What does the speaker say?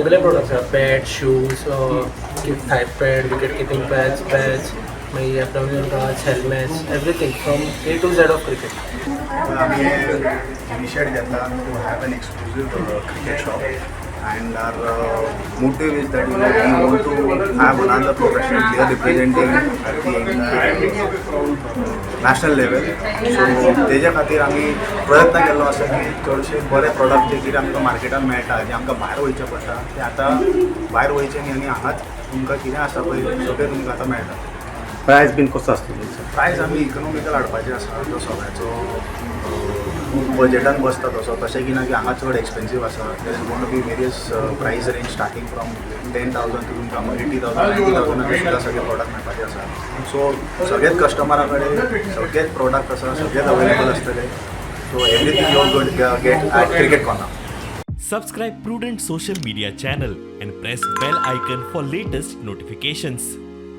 सगळे प्रोडक्ट्स आहा pad shoes thigh pad wicket keeping pads मागीर abdominal guards helmets everything from A to Z of cricket. आम्ही initiate घेतला to have an exclusive cricket shop and our motive is that we want to have another professional player representing at the national level. So तेज्या खातीर आमी प्रयत्न केल्लो आसा की चडशे बरे प्रोडक्ट जे कितें आमकां मार्केटान मेळटा जे आमकां भायर वयचें पडटा ते आतां भायर वयचें न्ही आनी हांगाच तुमकां कितें आसा पळय सगळें तुमकां आतां मेळटा. प्रायस बीन कसो आसता तुमचो? प्रायस आमी इकॉनॉमिकल हाडपाचें आसा तो सगळ्याचो बजेटान बसता तसो तशें की ना की हांगा चड एक्सपेन्सीव आसा. देर इज गोन टू बी वेरियस प्रायस रेंज स्टार्टींग फ्रॉम 10,000 टू तुमकां 80,000 90,000 सुद्दां सगळे प्रोडक्ट मेळपाचे आसा. सो सगळेच कस्टमरा कडेन सगळेच प्रोडक्ट आसा सगळेच अवेलेबल आसतले. So everything you got get at cricket corner. Subscribe Prudent social media channel and press bell icon for latest notifications.